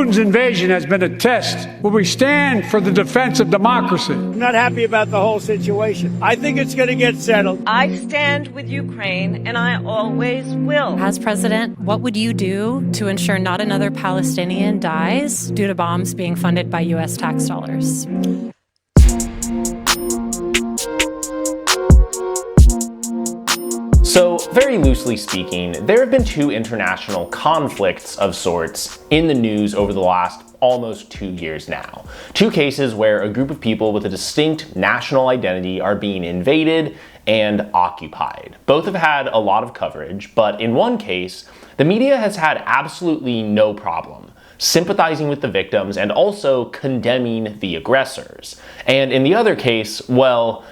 Putin's invasion has been a test where we stand for the defense of democracy. I'm not happy about the whole situation. I think it's going to get settled. I stand with Ukraine, and I always will. As president, what would you do to ensure not another Palestinian dies due to bombs being funded by U.S. tax dollars? So, very loosely speaking, there have been two international conflicts of sorts in the news over the last almost 2 years now. Two cases where a group of people with a distinct national identity are being invaded and occupied. Both have had a lot of coverage, but in one case, the media has had absolutely no problem sympathizing with the victims and also condemning the aggressors. And in the other case, well,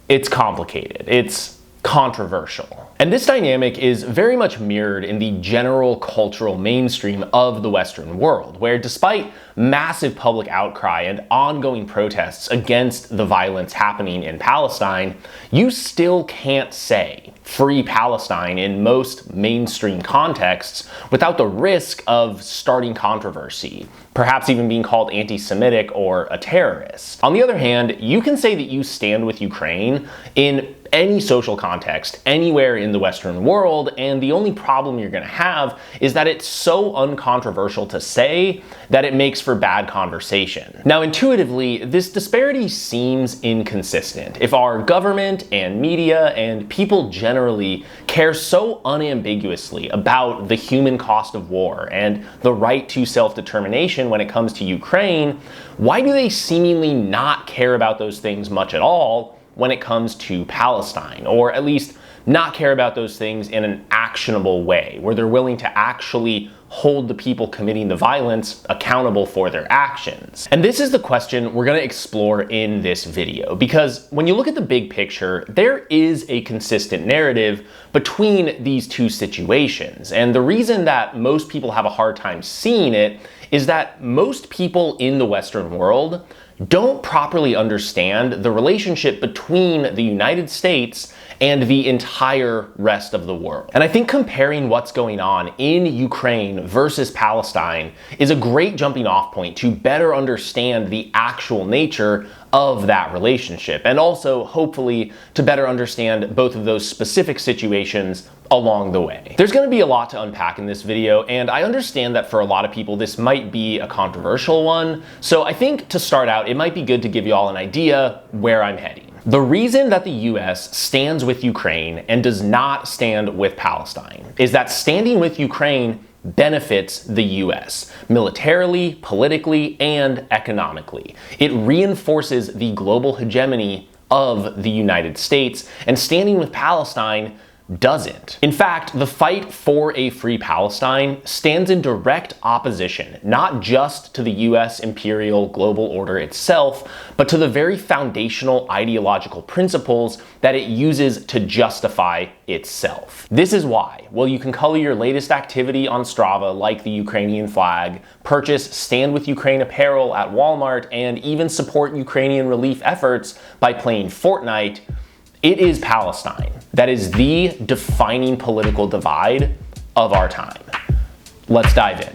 it's complicated. It's controversial. And this dynamic is very much mirrored in the general cultural mainstream of the Western world, where despite massive public outcry and ongoing protests against the violence happening in Palestine, you still can't say "Free Palestine" in most mainstream contexts without the risk of starting controversy, perhaps even being called anti-Semitic or a terrorist. On the other hand, you can say that you stand with Ukraine in any social context, anywhere in the Western world, and the only problem you're going to have is that it's so uncontroversial to say that it makes for bad conversation. Now, intuitively, this disparity seems inconsistent. If our government and media and people generally care so unambiguously about the human cost of war and the right to self-determination when it comes to Ukraine, why do they seemingly not care about those things much at all when it comes to Palestine, or at least not care about those things in an actionable way, where they're willing to actually hold the people committing the violence accountable for their actions? And this is the question we're going to explore in this video, because when you look at the big picture, there is a consistent narrative between these two situations. And the reason that most people have a hard time seeing it is that most people in the Western world don't properly understand the relationship between the United States and the entire rest of the world. And I think comparing what's going on in Ukraine versus Palestine is a great jumping off point to better understand the actual nature of that relationship, and also hopefully to better understand both of those specific situations along the way. There's going to be a lot to unpack in this video, and I understand that for a lot of people this might be a controversial one, so I think to start out it might be good to give you all an idea where I'm heading. The reason that the US stands with Ukraine and does not stand with Palestine is that standing with Ukraine benefits the US militarily, politically, and economically. It reinforces the global hegemony of the United States, and standing with Palestine doesn't. In fact, the fight for a free Palestine stands in direct opposition, not just to the US imperial global order itself, but to the very foundational ideological principles that it uses to justify itself. This is why, well, you can color your latest activity on Strava like the Ukrainian flag, purchase Stand With Ukraine apparel at Walmart, and even support Ukrainian relief efforts by playing Fortnite. It is Palestine that is the defining political divide of our time. Let's dive in.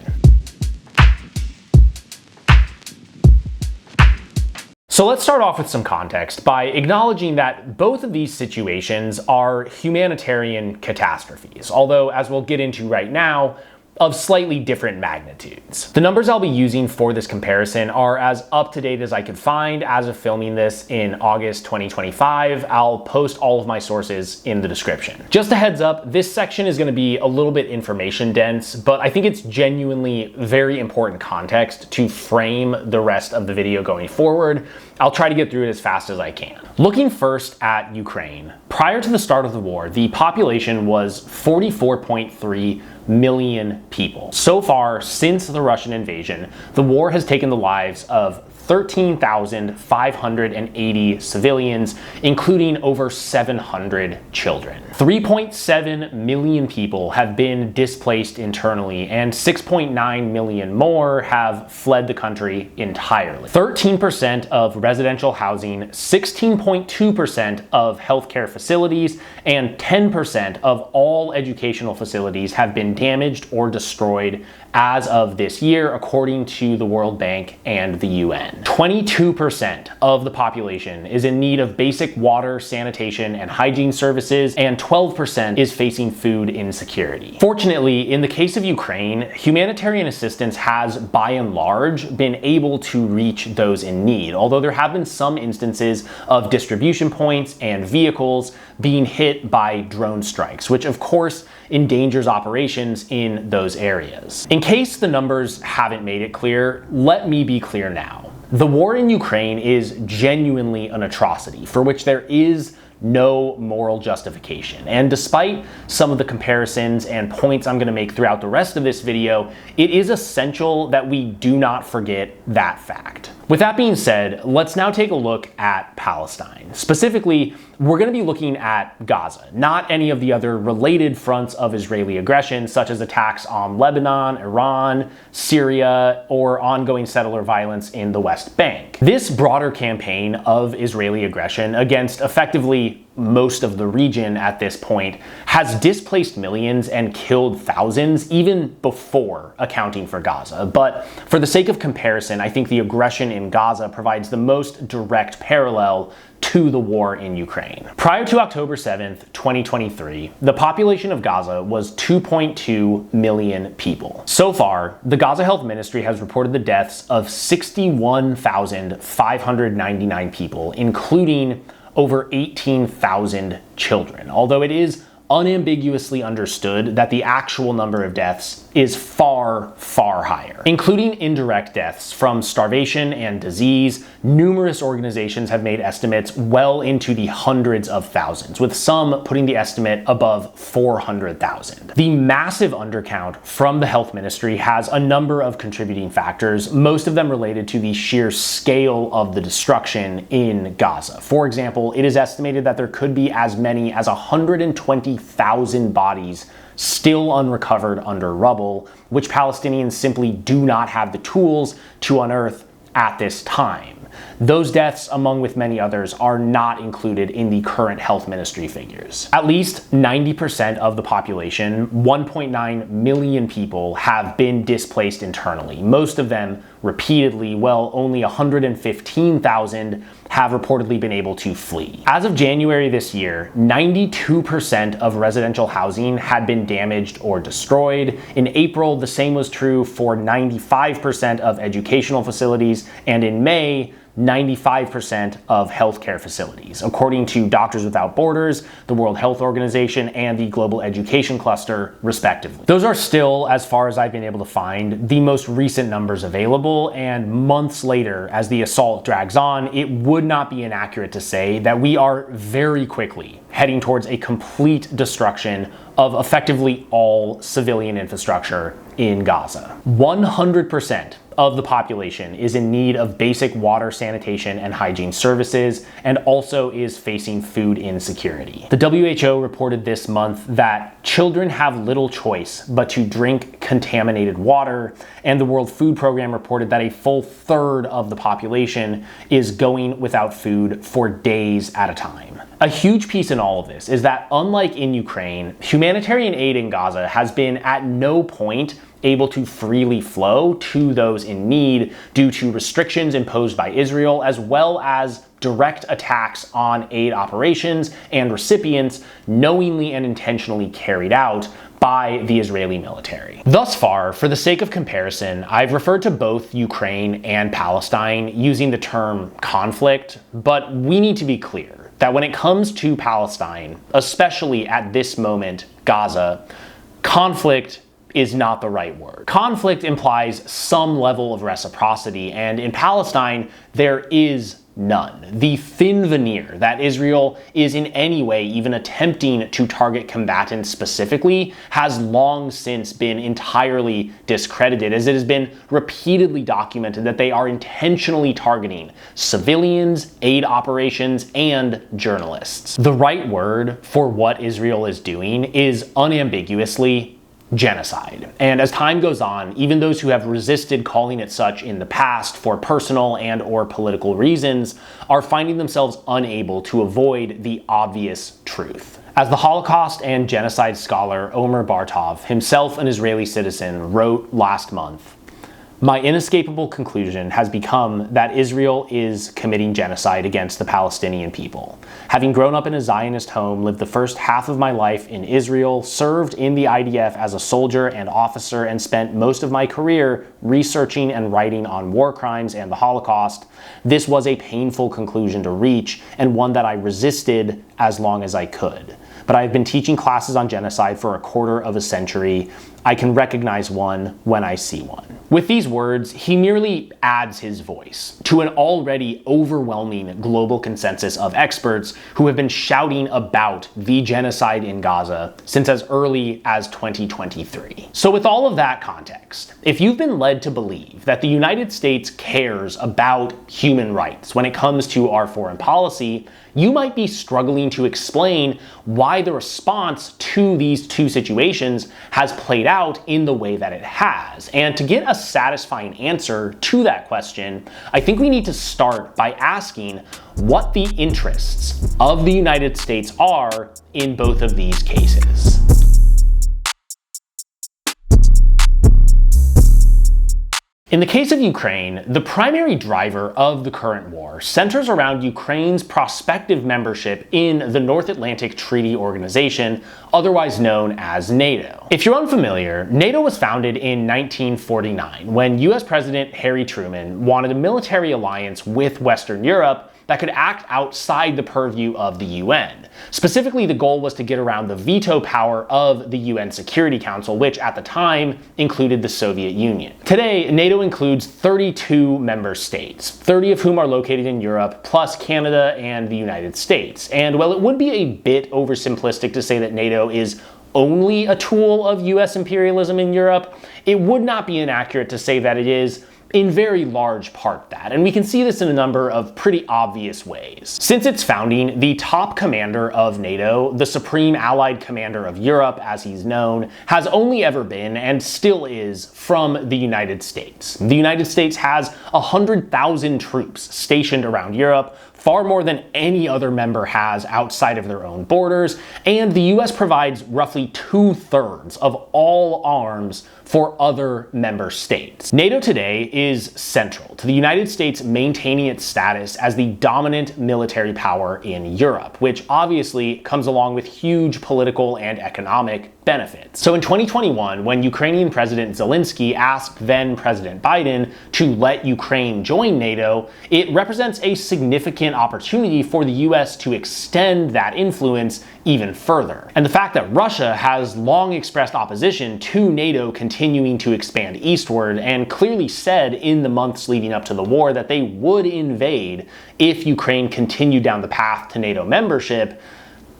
So let's start off with some context by acknowledging that both of these situations are humanitarian catastrophes, although, as we'll get into right now, of slightly different magnitudes. The numbers I'll be using for this comparison are as up to date as I could find as of filming this in August 2025. I'll post all of my sources in the description. Just a heads up, this section is going to be a little bit information dense, but I think it's genuinely very important context to frame the rest of the video going forward. I'll try to get through it as fast as I can. Looking first at Ukraine. Prior to the start of the war, the population was 44.3 million people. So far, since the Russian invasion, the war has taken the lives of 13,580 civilians, including over 700 children. 3.7 million people have been displaced internally, and 6.9 million more have fled the country entirely. 13% of residential housing, 16.2% of healthcare facilities, and 10% of all educational facilities have been damaged or destroyed as of this year, according to the World Bank and the UN. 22% of the population is in need of basic water, sanitation, and hygiene services, and 12% is facing food insecurity. Fortunately, in the case of Ukraine, humanitarian assistance has, by and large, been able to reach those in need, although there have been some instances of distribution points and vehicles being hit by drone strikes, which of course endangers operations in those areas. In case the numbers haven't made it clear, let me be clear now. The war in Ukraine is genuinely an atrocity for which there is no moral justification. And despite some of the comparisons and points I'm going to make throughout the rest of this video, it is essential that we do not forget that fact. With that being said, let's now take a look at Palestine. Specifically, we're going to be looking at Gaza, not any of the other related fronts of Israeli aggression, such as attacks on Lebanon, Iran, Syria, or ongoing settler violence in the West Bank. This broader campaign of Israeli aggression against effectively most of the region at this point has displaced millions and killed thousands even before accounting for Gaza. But for the sake of comparison, I think the aggression in Gaza provides the most direct parallel to the war in Ukraine. Prior to October 7th, 2023, the population of Gaza was 2.2 million people. So far, the Gaza Health Ministry has reported the deaths of 61,599 people, including over 18,000 children, although it is unambiguously understood that the actual number of deaths is far, far higher. Including indirect deaths from starvation and disease, numerous organizations have made estimates well into the hundreds of thousands, with some putting the estimate above 400,000. The massive undercount from the health ministry has a number of contributing factors, most of them related to the sheer scale of the destruction in Gaza. For example, it is estimated that there could be as many as 120,000 bodies still unrecovered under rubble, which Palestinians simply do not have the tools to unearth at this time. Those deaths, among with many others, are not included in the current health ministry figures. At least 90% of the population, 1.9 million people, have been displaced internally, most of them repeatedly, while only 115,000 have reportedly been able to flee. As of January this year, 92% of residential housing had been damaged or destroyed. In April, the same was true for 95% of educational facilities, and in May, 95% of healthcare facilities, according to Doctors Without Borders, the World Health Organization, and the Global Education Cluster, respectively. Those are still, as far as I've been able to find, the most recent numbers available, and months later, as the assault drags on, it would not be inaccurate to say that we are very quickly heading towards a complete destruction of effectively all civilian infrastructure in Gaza. 100% of the population is in need of basic water, sanitation, and hygiene services, and also is facing food insecurity. The WHO reported this month that children have little choice but to drink contaminated water, and the World Food Program reported that a full third of the population is going without food for days at a time. A huge piece in all of this is that, unlike in Ukraine, humanitarian aid in Gaza has been at no point able to freely flow to those in need due to restrictions imposed by Israel, as well as direct attacks on aid operations and recipients knowingly and intentionally carried out by the Israeli military. Thus far, for the sake of comparison, I've referred to both Ukraine and Palestine using the term conflict, but we need to be clear that when it comes to Palestine, especially at this moment, Gaza, conflict is not the right word. Conflict implies some level of reciprocity, and in Palestine, there is none. The thin veneer that Israel is in any way even attempting to target combatants specifically has long since been entirely discredited, as it has been repeatedly documented that they are intentionally targeting civilians, aid operations, and journalists. The right word for what Israel is doing is unambiguously genocide. And as time goes on, even those who have resisted calling it such in the past for personal and or political reasons are finding themselves unable to avoid the obvious truth. As the Holocaust and genocide scholar Omer Bartov, himself an Israeli citizen, wrote last month, "My inescapable conclusion has become that Israel is committing genocide against the Palestinian people. Having grown up in a Zionist home, lived the first half of my life in Israel, served in the IDF as a soldier and officer, and spent most of my career researching and writing on war crimes and the Holocaust, this was a painful conclusion to reach, and one that I resisted as long as I could. But I have been teaching classes on genocide for a quarter of a century. I can recognize one when I see one." With these words, he merely adds his voice to an already overwhelming global consensus of experts who have been shouting about the genocide in Gaza since as early as 2023. So with all of that context, if you've been led to believe that the United States cares about human rights when it comes to our foreign policy, you might be struggling to explain why the response to these two situations has played out in the way that it has. And to get a satisfying answer to that question, I think we need to start by asking what the interests of the United States are in both of these cases. In the case of Ukraine, the primary driver of the current war centers around Ukraine's prospective membership in the North Atlantic Treaty Organization, otherwise known as NATO. If you're unfamiliar, NATO was founded in 1949 when US President Harry Truman wanted a military alliance with Western Europe that could act outside the purview of the UN. Specifically, the goal was to get around the veto power of the UN Security Council, which at the time included the Soviet Union. Today, NATO includes 32 member states, 30 of whom are located in Europe, plus Canada and the United States. And while it would be a bit oversimplistic to say that NATO is only a tool of US imperialism in Europe, it would not be inaccurate to say that it is in very large part that, and we can see this in a number of pretty obvious ways. Since its founding, the top commander of NATO, the Supreme Allied Commander of Europe as he's known, has only ever been, and still is, from the United States. The United States has 100,000 troops stationed around Europe, far more than any other member has outside of their own borders, and the US provides roughly 2/3 of all arms for other member states. NATO today is central to the United States maintaining its status as the dominant military power in Europe, which obviously comes along with huge political and economic benefits. So in 2021, when Ukrainian President Zelensky asked then President Biden to let Ukraine join NATO, it represents a significant opportunity for the US to extend that influence even further. And the fact that Russia has long expressed opposition to NATO continuing to expand eastward and clearly said in the months leading up to the war that they would invade if Ukraine continued down the path to NATO membership,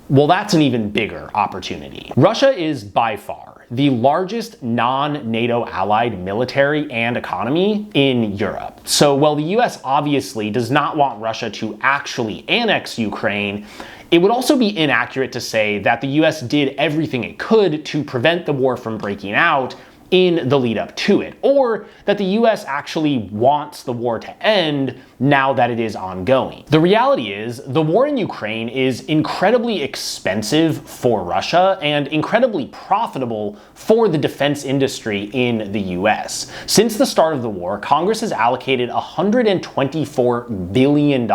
well, that's an even bigger opportunity. Russia is by far the largest non-NATO allied military and economy in Europe. So while the US obviously does not want Russia to actually annex Ukraine, it would also be inaccurate to say that the US did everything it could to prevent the war from breaking out in the lead up to it, or that the US actually wants the war to end now that it is ongoing. The reality is, the war in Ukraine is incredibly expensive for Russia and incredibly profitable for the defense industry in the US. Since the start of the war, Congress has allocated $124 billion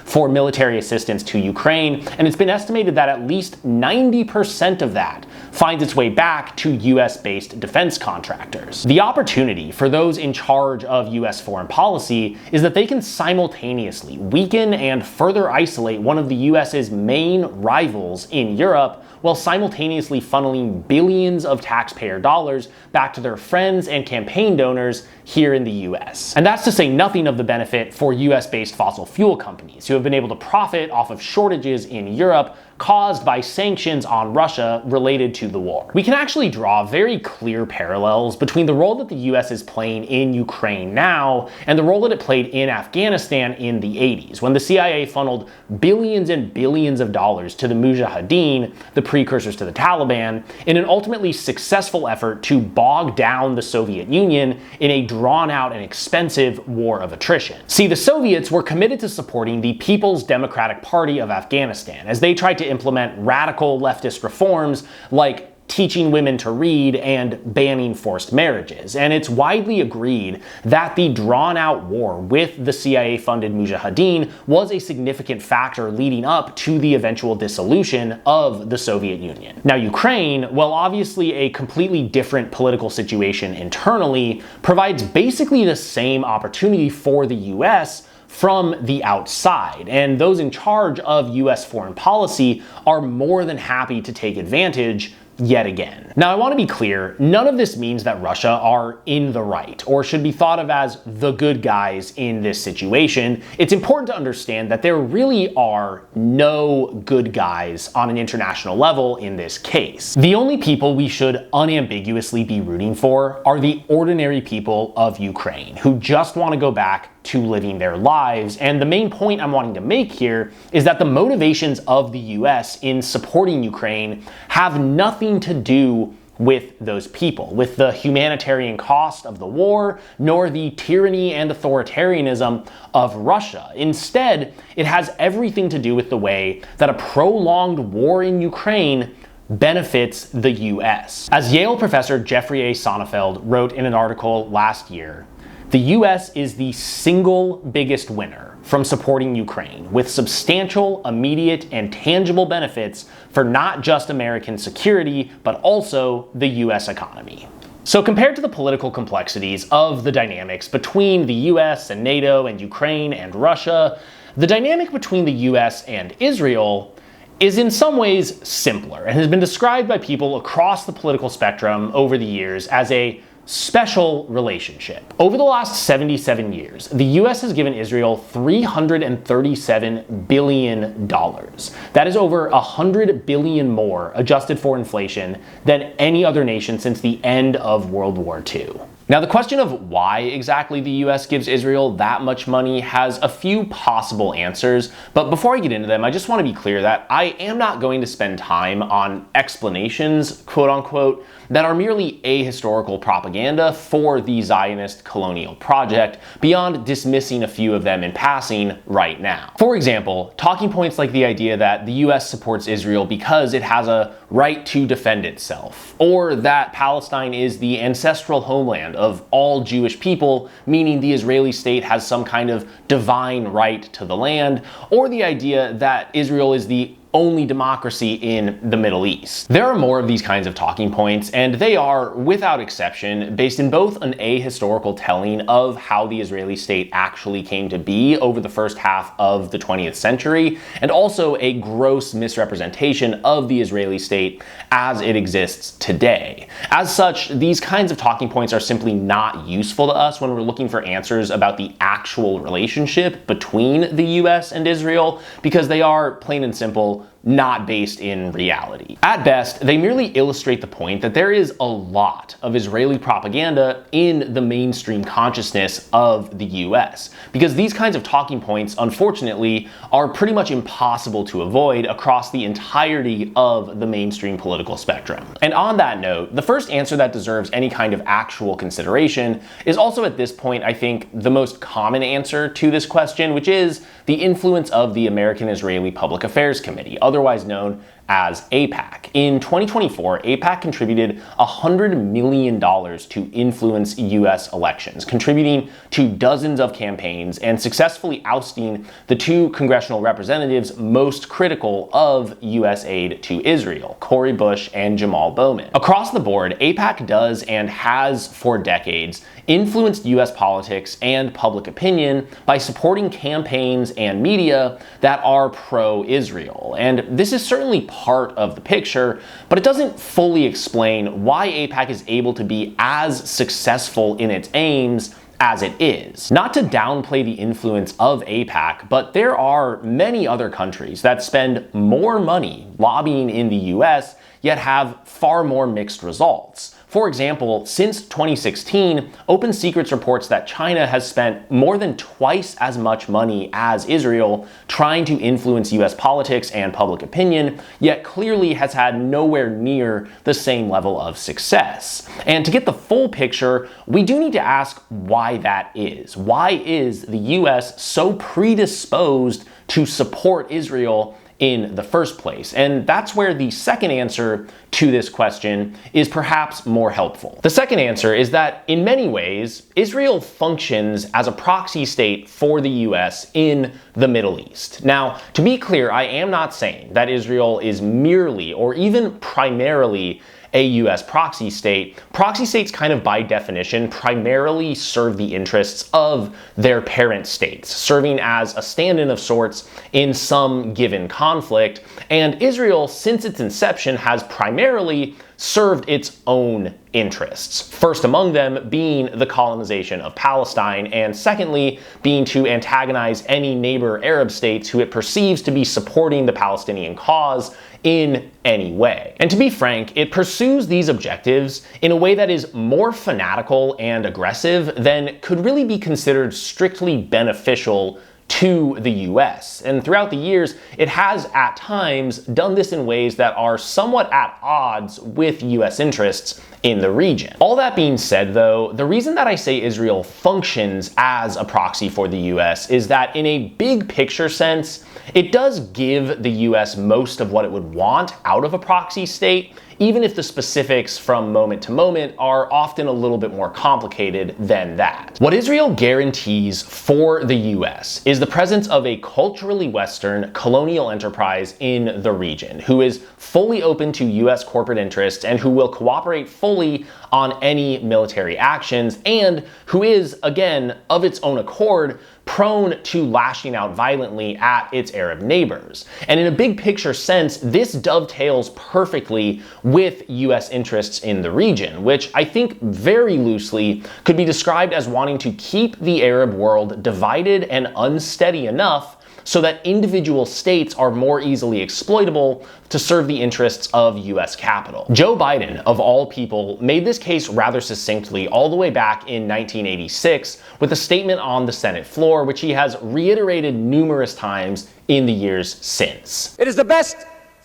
for military assistance to Ukraine, and it's been estimated that at least 90% of that finds its way back to US-based defense contractors. The opportunity for those in charge of US foreign policy is that they can simultaneously weaken and further isolate one of the US's main rivals in Europe, while simultaneously funneling billions of taxpayer dollars back to their friends and campaign donors here in the US. And that's to say nothing of the benefit for US-based fossil fuel companies, who have been able to profit off of shortages in Europe caused by sanctions on Russia related to the war. We can actually draw very clear parallels between the role that the US is playing in Ukraine now and the role that it played in Afghanistan in the 80s, when the CIA funneled billions and billions of dollars to the Mujahideen, the precursors to the Taliban, in an ultimately successful effort to bog down the Soviet Union in a drawn-out and expensive war of attrition. See, the Soviets were committed to supporting the People's Democratic Party of Afghanistan as they tried to implement radical leftist reforms like teaching women to read and banning forced marriages. And it's widely agreed that the drawn-out war with the CIA-funded Mujahideen was a significant factor leading up to the eventual dissolution of the Soviet Union. Now, Ukraine, while obviously a completely different political situation internally, provides basically the same opportunity for the US from the outside, and those in charge of US foreign policy are more than happy to take advantage yet again. Now, I want to be clear, none of this means that Russia are in the right or should be thought of as the good guys in this situation. It's important to understand that there really are no good guys on an international level in this case. The only people we should unambiguously be rooting for are the ordinary people of Ukraine, who just want to go back to living their lives. And the main point I'm wanting to make here is that the motivations of the US in supporting Ukraine have nothing to do with those people, with the humanitarian cost of the war, nor the tyranny and authoritarianism of Russia. Instead, it has everything to do with the way that a prolonged war in Ukraine benefits the US. As Yale professor Jeffrey A. Sonnefeld wrote in an article last year, the US is the single biggest winner from supporting Ukraine, with substantial, immediate, and tangible benefits for not just American security, but also the US economy. So compared to the political complexities of the dynamics between the US and NATO and Ukraine and Russia, the dynamic between the US and Israel is in some ways simpler and has been described by people across the political spectrum over the years as a special relationship. Over the last 77 years, the US has given Israel $337 billion. That is over $100 billion more, adjusted for inflation, than any other nation since the end of World War II. Now, the question of why exactly the US gives Israel that much money has a few possible answers, but before I get into them, I just want to be clear that I am not going to spend time on explanations, quote unquote, that are merely ahistorical propaganda for the Zionist colonial project, beyond dismissing a few of them in passing right now. For example, talking points like the idea that the US supports Israel because it has a right to defend itself, or that Palestine is the ancestral homeland of all Jewish people, meaning the Israeli state has some kind of divine right to the land, or the idea that Israel is the only democracy in the Middle East. There are more of these kinds of talking points, and they are, without exception, based in both an ahistorical telling of how the Israeli state actually came to be over the first half of the 20th century, and also a gross misrepresentation of the Israeli state as it exists today. As such, these kinds of talking points are simply not useful to us when we're looking for answers about the actual relationship between the US and Israel, because they are, plain and simple, not based in reality. At best, they merely illustrate the point that there is a lot of Israeli propaganda in the mainstream consciousness of the US, because these kinds of talking points, unfortunately, are pretty much impossible to avoid across the entirety of the mainstream political spectrum. And on that note, the first answer that deserves any kind of actual consideration is also at this point, I think, the most common answer to this question, which is the influence of the American Israeli Public Affairs Committee, otherwise known as AIPAC. In 2024, AIPAC contributed $100 million to influence US elections, contributing to dozens of campaigns and successfully ousting the two congressional representatives most critical of US aid to Israel, Cori Bush and Jamal Bowman. Across the board, AIPAC does and has for decades influenced US politics and public opinion by supporting campaigns and media that are pro-Israel. And this is certainly part of the picture, but it doesn't fully explain why AIPAC is able to be as successful in its aims as it is. Not to downplay the influence of AIPAC, but there are many other countries that spend more money lobbying in the US, yet have far more mixed results. For example, since 2016, Open Secrets reports that China has spent more than twice as much money as Israel trying to influence US politics and public opinion, yet clearly has had nowhere near the same level of success. And to get the full picture, we do need to ask why that is. Why is the US so predisposed to support Israel in the first place? And that's where the second answer to this question is perhaps more helpful. The second answer is that in many ways, Israel functions as a proxy state for the US in the Middle East. Now, to be clear, I am not saying that Israel is merely or even primarily a US proxy state. Proxy states kind of by definition primarily serve the interests of their parent states, serving as a stand-in of sorts in some given conflict. And Israel, since its inception, has primarily served its own interests. First among them being the colonization of Palestine, and secondly being to antagonize any neighbor Arab states who it perceives to be supporting the Palestinian cause in any way. And to be frank, it pursues these objectives in a way that is more fanatical and aggressive than could really be considered strictly beneficial to the US. And throughout the years, it has at times done this in ways that are somewhat at odds with US interests in the region. All that being said though, the reason that I say Israel functions as a proxy for the US is that in a big picture sense, it does give the US most of what it would want out of a proxy state, even if the specifics from moment to moment are often a little bit more complicated than that. What Israel guarantees for the US is the presence of a culturally Western colonial enterprise in the region, who is fully open to US corporate interests and who will cooperate fully on any military actions, and who is, again, of its own accord, prone to lashing out violently at its Arab neighbors. And in a big picture sense, this dovetails perfectly with US interests in the region, which I think very loosely could be described as wanting to keep the Arab world divided and unsteady enough so that individual states are more easily exploitable to serve the interests of US capital. Joe Biden, of all people, made this case rather succinctly all the way back in 1986 with a statement on the Senate floor, which he has reiterated numerous times in the years since. It is the best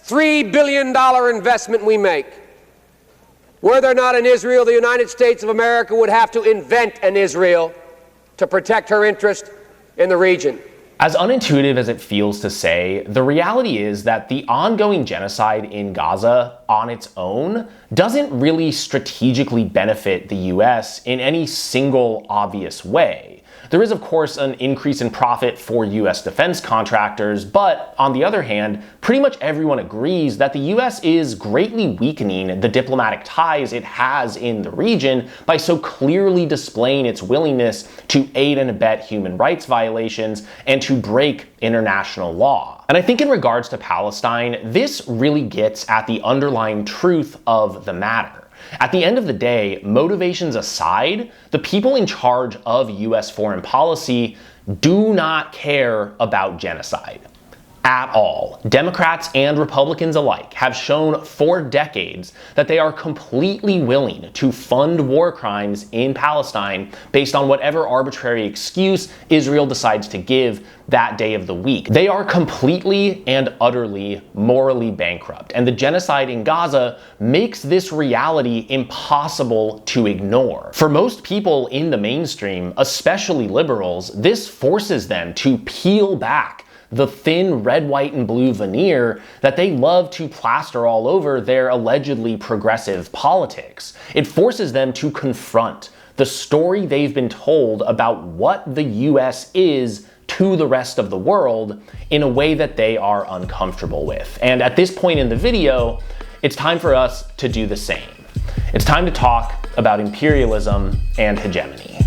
$3 billion investment we make. Were there not an Israel, the United States of America would have to invent an Israel to protect her interest in the region. As unintuitive as it feels to say, the reality is that the ongoing genocide in Gaza on its own doesn't really strategically benefit the US in any single obvious way. There is, of course, an increase in profit for US defense contractors, but on the other hand, pretty much everyone agrees that the US is greatly weakening the diplomatic ties it has in the region by so clearly displaying its willingness to aid and abet human rights violations and to break international law. And I think in regards to Palestine, this really gets at the underlying truth of the matter. At the end of the day, motivations aside, the people in charge of US foreign policy do not care about genocide at all. Democrats and Republicans alike have shown for decades that they are completely willing to fund war crimes in Palestine based on whatever arbitrary excuse Israel decides to give that day of the week. They are completely and utterly morally bankrupt, and the genocide in Gaza makes this reality impossible to ignore. For most people in the mainstream, especially liberals, this forces them to peel back the thin red, white, and blue veneer that they love to plaster all over their allegedly progressive politics. It forces them to confront the story they've been told about what the US is to the rest of the world in a way that they are uncomfortable with. And at this point in the video, it's time for us to do the same. It's time to talk about imperialism and hegemony.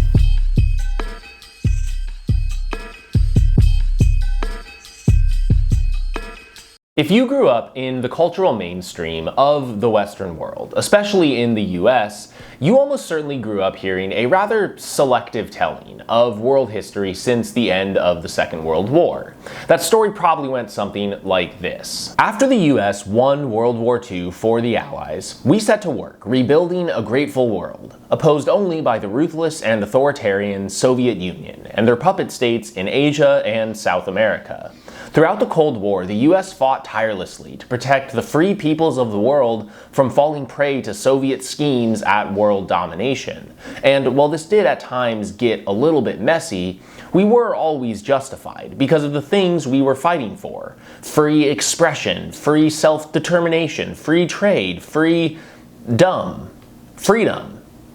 If you grew up in the cultural mainstream of the Western world, especially in the US, you almost certainly grew up hearing a rather selective telling of world history since the end of the Second World War. That story probably went something like this. After the US won World War II for the Allies, we set to work rebuilding a grateful world, opposed only by the ruthless and authoritarian Soviet Union and their puppet states in Asia and South America. Throughout the Cold War, the US fought tirelessly to protect the free peoples of the world from falling prey to Soviet schemes at world domination. And while this did at times get a little bit messy, we were always justified because of the things we were fighting for. Free expression, free self-determination, free trade, freedom.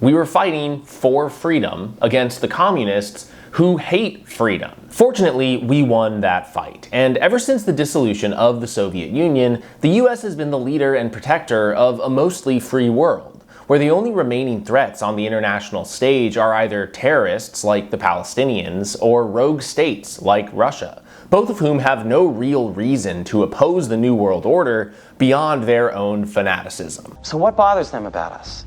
We were fighting for freedom against the communists who hate freedom. Fortunately, we won that fight, and ever since the dissolution of the Soviet Union, the US has been the leader and protector of a mostly free world, where the only remaining threats on the international stage are either terrorists like the Palestinians or rogue states like Russia, both of whom have no real reason to oppose the New World Order beyond their own fanaticism. So what bothers them about us?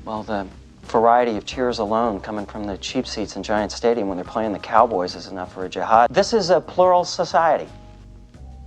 Well, the variety of cheers alone coming from the cheap seats in Giant Stadium when they're playing the Cowboys is enough for a jihad. This is a plural society.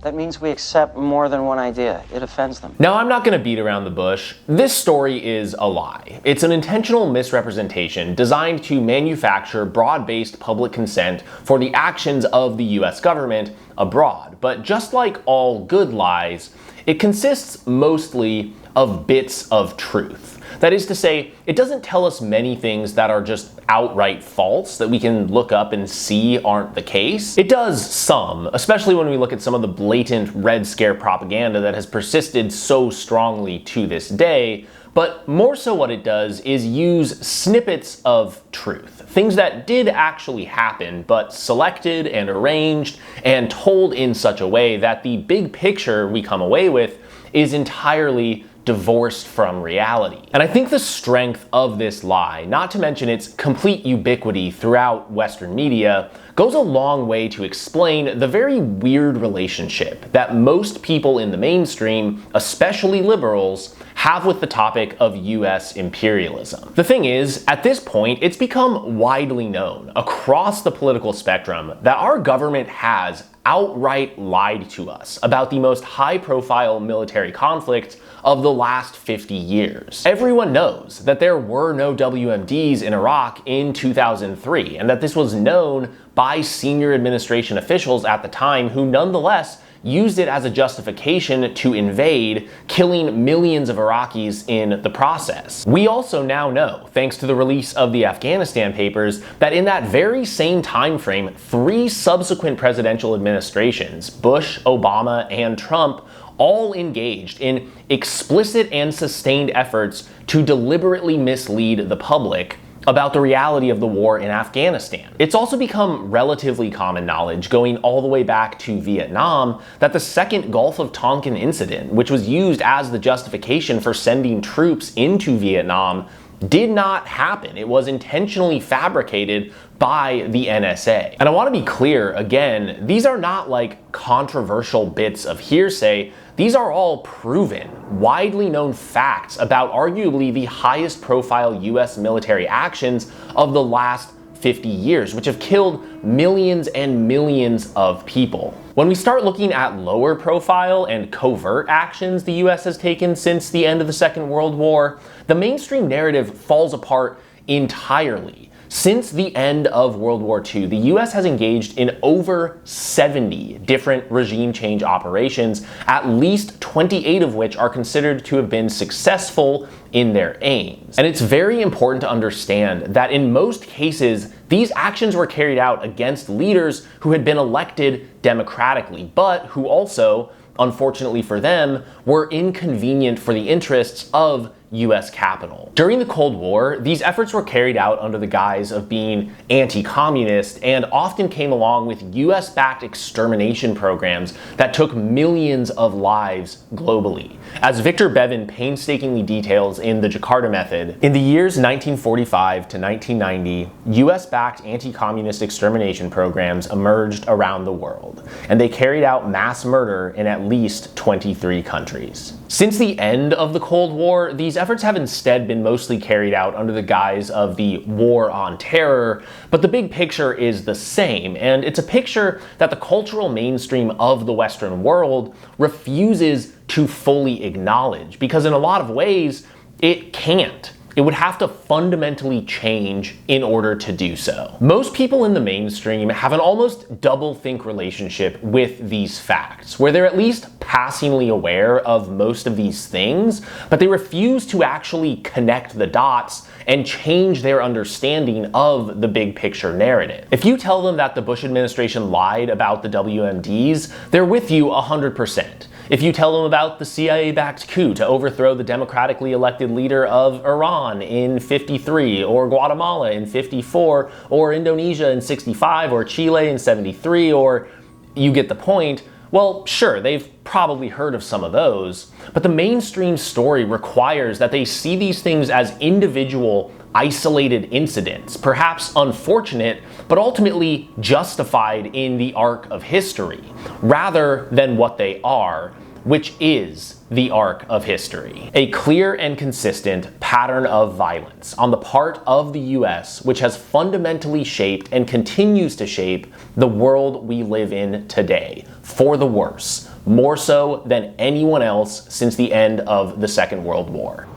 That means we accept more than one idea. It offends them. Now, I'm not going to beat around the bush. This story is a lie. It's an intentional misrepresentation designed to manufacture broad-based public consent for the actions of the US government abroad. But just like all good lies, it consists mostly of bits of truth. That is to say, it doesn't tell us many things that are just outright false that we can look up and see aren't the case. It does some, especially when we look at some of the blatant Red Scare propaganda that has persisted so strongly to this day. But more so what it does is use snippets of truth. Things that did actually happen, but selected and arranged and told in such a way that the big picture we come away with is entirely divorced from reality. And I think the strength of this lie, not to mention its complete ubiquity throughout Western media, goes a long way to explain the very weird relationship that most people in the mainstream, especially liberals, have with the topic of US imperialism. The thing is, at this point, it's become widely known across the political spectrum that our government has outright lied to us about the most high-profile military conflict of the last 50 years. Everyone knows that there were no WMDs in Iraq in 2003, and that this was known by senior administration officials at the time who nonetheless used it as a justification to invade, killing millions of Iraqis in the process. We also now know, thanks to the release of the Afghanistan papers, that in that very same time frame, 3 subsequent presidential administrations, Bush, Obama, and Trump, all engaged in explicit and sustained efforts to deliberately mislead the public about the reality of the war in Afghanistan. It's also become relatively common knowledge, going all the way back to Vietnam, that the second Gulf of Tonkin incident, which was used as the justification for sending troops into Vietnam, did not happen. It was intentionally fabricated by the NSA. And I want to be clear, again, these are not like controversial bits of hearsay. These are all proven, widely known facts about arguably the highest profile US military actions of the last 50 years, which have killed millions and millions of people. When we start looking at lower profile and covert actions the US has taken since the end of the Second World War, the mainstream narrative falls apart entirely. Since the end of World War II, the US has engaged in over 70 different regime change operations, at least 28 of which are considered to have been successful in their aims. And it's very important to understand that in most cases, these actions were carried out against leaders who had been elected democratically, but who also, unfortunately for them, were inconvenient for the interests of US capital. During the Cold War, these efforts were carried out under the guise of being anti-communist and often came along with US-backed extermination programs that took millions of lives globally. As Victor Bevin painstakingly details in The Jakarta Method, in the years 1945 to 1990, US-backed anti-communist extermination programs emerged around the world, and they carried out mass murder in at least 23 countries. Since the end of the Cold War, these efforts have instead been mostly carried out under the guise of the war on terror, but the big picture is the same, and it's a picture that the cultural mainstream of the Western world refuses to fully acknowledge, because in a lot of ways, it can't. It would have to fundamentally change in order to do so. Most people in the mainstream have an almost double-think relationship with these facts, where they're at least passingly aware of most of these things, but they refuse to actually connect the dots and change their understanding of the big picture narrative. If you tell them that the Bush administration lied about the WMDs, they're with you 100%. If you tell them about the CIA-backed coup to overthrow the democratically elected leader of Iran in 53, or Guatemala in 54, or Indonesia in 65, or Chile in 73, or you get the point, well, sure, they've probably heard of some of those, but the mainstream story requires that they see these things as individual, isolated incidents, perhaps unfortunate, but ultimately justified in the arc of history, rather than what they are, which is the arc of history. A clear and consistent pattern of violence on the part of the US, which has fundamentally shaped and continues to shape the world we live in today, for the worse, more so than anyone else since the end of the Second World War.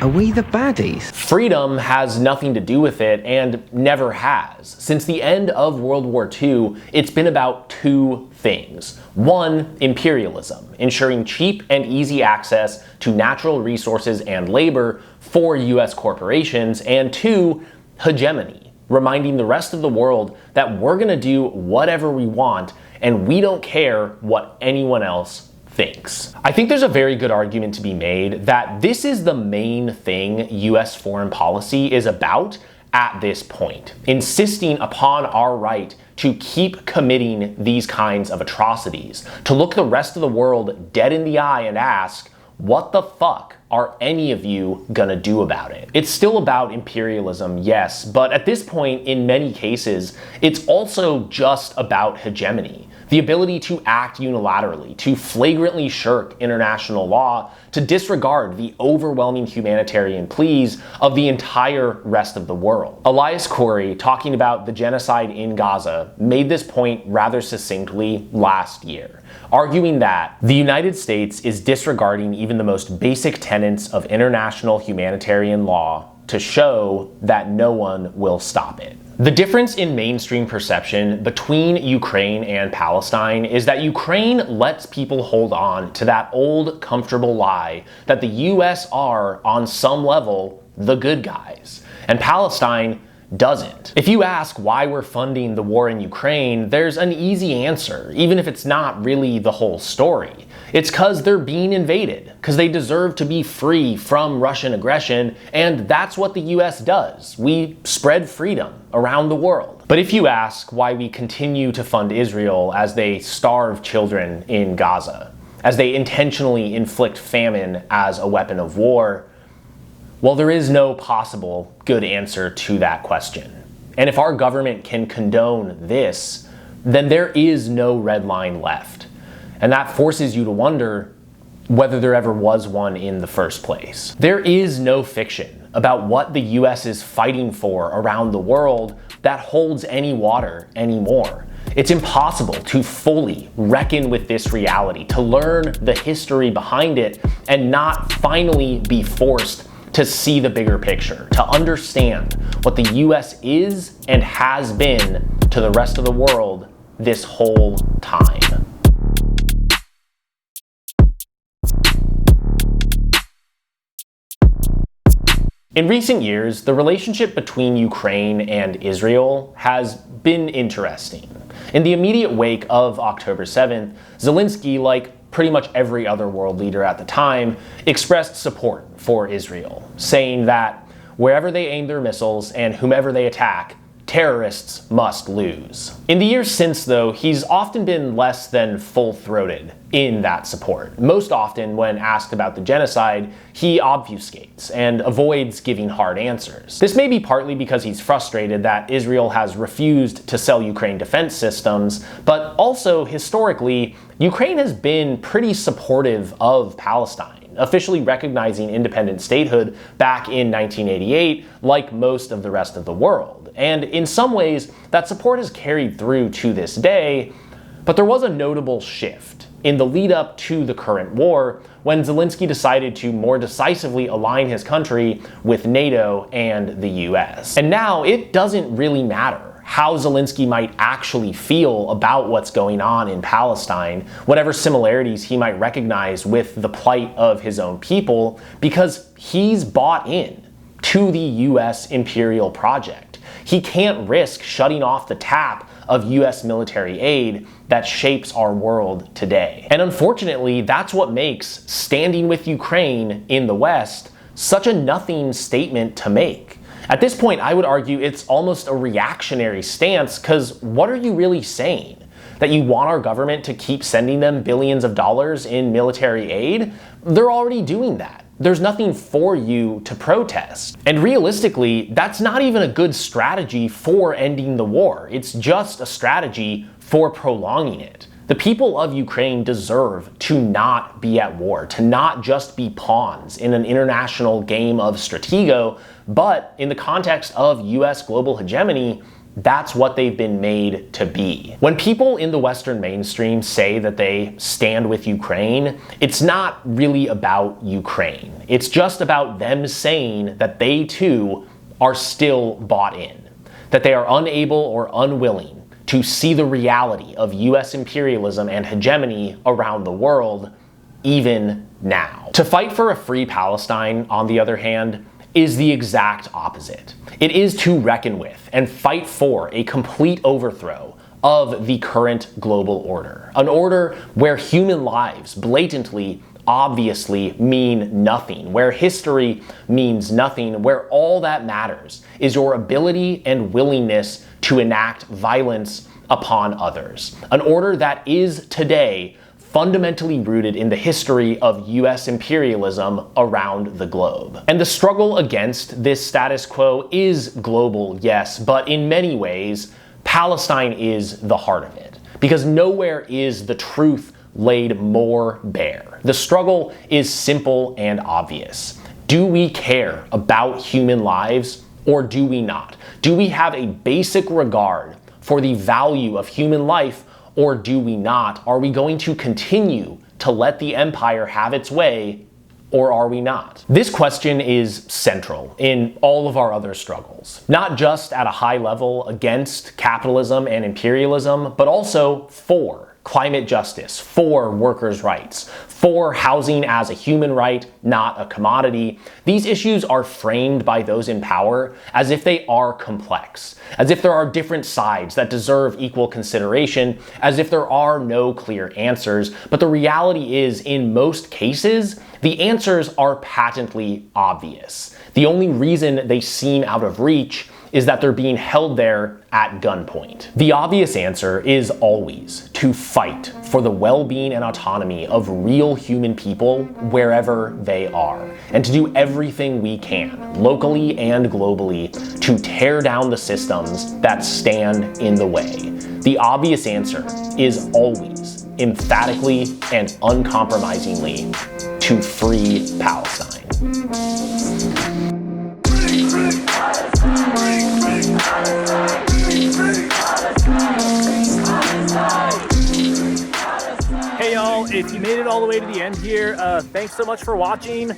Are we the baddies? Freedom has nothing to do with it and never has. Since the end of World War II, it's been about two things. One, imperialism, ensuring cheap and easy access to natural resources and labor for US corporations. And two, hegemony, reminding the rest of the world that we're gonna do whatever we want and we don't care what anyone else thinks. I think there's a very good argument to be made that this is the main thing US foreign policy is about at this point, insisting upon our right to keep committing these kinds of atrocities, to look the rest of the world dead in the eye and ask, what the fuck are any of you gonna do about it? It's still about imperialism, yes, but at this point, in many cases, it's also just about hegemony. The ability to act unilaterally, to flagrantly shirk international law, to disregard the overwhelming humanitarian pleas of the entire rest of the world. Elias Corey, talking about the genocide in Gaza, made this point rather succinctly last year, arguing that the United States is disregarding even the most basic tenets of international humanitarian law to show that no one will stop it. The difference in mainstream perception between Ukraine and Palestine is that Ukraine lets people hold on to that old comfortable lie that the US are, on some level, the good guys, and Palestine doesn't. If you ask why we're funding the war in Ukraine, there's an easy answer, even if it's not really the whole story. It's because they're being invaded, because they deserve to be free from Russian aggression, and that's what the US does. We spread freedom around the world. But if you ask why we continue to fund Israel as they starve children in Gaza, as they intentionally inflict famine as a weapon of war, well, there is no possible good answer to that question. And if our government can condone this, then there is no red line left. And that forces you to wonder whether there ever was one in the first place. There is no fiction about what the US is fighting for around the world that holds any water anymore. It's impossible to fully reckon with this reality, to learn the history behind it, and not finally be forced to see the bigger picture, to understand what the US is and has been to the rest of the world this whole time. In recent years, the relationship between Ukraine and Israel has been interesting. In the immediate wake of October 7th, Zelensky, like pretty much every other world leader at the time, expressed support for Israel, saying that wherever they aim their missiles and whomever they attack, terrorists must lose. In the years since, though, he's often been less than full-throated in that support. Most often, when asked about the genocide, he obfuscates and avoids giving hard answers. This may be partly because he's frustrated that Israel has refused to sell Ukraine defense systems, but also, historically, Ukraine has been pretty supportive of Palestine, officially recognizing independent statehood back in 1988, like most of the rest of the world. And in some ways, that support has carried through to this day, but there was a notable shift in the lead up to the current war when Zelensky decided to more decisively align his country with NATO and the US. And now it doesn't really matter how Zelensky might actually feel about what's going on in Palestine, whatever similarities he might recognize with the plight of his own people, because he's bought in to the US imperial project. He can't risk shutting off the tap of US military aid that shapes our world today. And unfortunately, that's what makes standing with Ukraine in the West such a nothing statement to make. At this point, I would argue it's almost a reactionary stance, because what are you really saying? That you want our government to keep sending them billions of dollars in military aid? They're already doing that. There's nothing for you to protest. And realistically, that's not even a good strategy for ending the war. It's just a strategy for prolonging it. The people of Ukraine deserve to not be at war, to not just be pawns in an international game of stratego, but in the context of US global hegemony, that's what they've been made to be. When people in the Western mainstream say that they stand with Ukraine, it's not really about Ukraine. It's just about them saying that they too are still bought in, that they are unable or unwilling to see the reality of US imperialism and hegemony around the world, even now. To fight for a free Palestine, on the other hand, is the exact opposite. It is to reckon with and fight for a complete overthrow of the current global order. An order where human lives blatantly, obviously mean nothing, where history means nothing, where all that matters is your ability and willingness to enact violence upon others. An order that is today fundamentally rooted in the history of US imperialism around the globe. And the struggle against this status quo is global, yes, but in many ways, Palestine is the heart of it, because nowhere is the truth laid more bare. The struggle is simple and obvious. Do we care about human lives, or do we not? Do we have a basic regard for the value of human life, or do we not? Are we going to continue to let the empire have its way, or are we not? This question is central in all of our other struggles, not just at a high level against capitalism and imperialism, but also for climate justice, for workers' rights, for housing as a human right, not a commodity. These issues are framed by those in power as if they are complex, as if there are different sides that deserve equal consideration, as if there are no clear answers. But the reality is, in most cases, the answers are patently obvious. The only reason they seem out of reach is that they're being held there at gunpoint. The obvious answer is always to fight for the well-being and autonomy of real human people wherever they are, and to do everything we can, locally and globally, to tear down the systems that stand in the way. The obvious answer is always, emphatically and uncompromisingly, to free Palestine. Hey y'all, if you made it all the way to the end here, thanks so much for watching.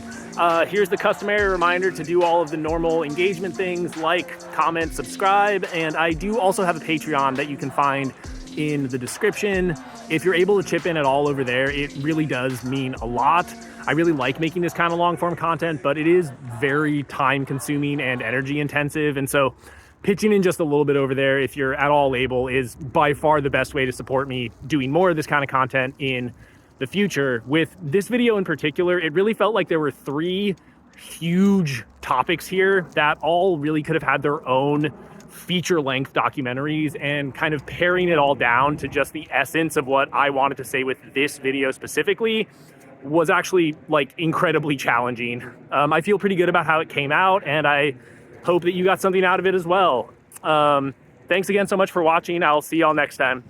Here's the customary reminder to do all of the normal engagement things like comment, subscribe, and I do also have a Patreon that you can find in the description. If you're able to chip in at all over there, it really does mean a lot. I really like making this kind of long form content, but it is very time consuming and energy intensive. And so pitching in just a little bit over there, if you're at all able, is by far the best way to support me doing more of this kind of content in the future. With this video in particular, it really felt like there were 3 huge topics here that all really could have had their own feature-length documentaries, and kind of paring it all down to just the essence of what I wanted to say with this video specifically was actually like incredibly challenging. I feel pretty good about how it came out, and I hope that you got something out of it as well. Thanks again so much for watching. I'll see y'all next time.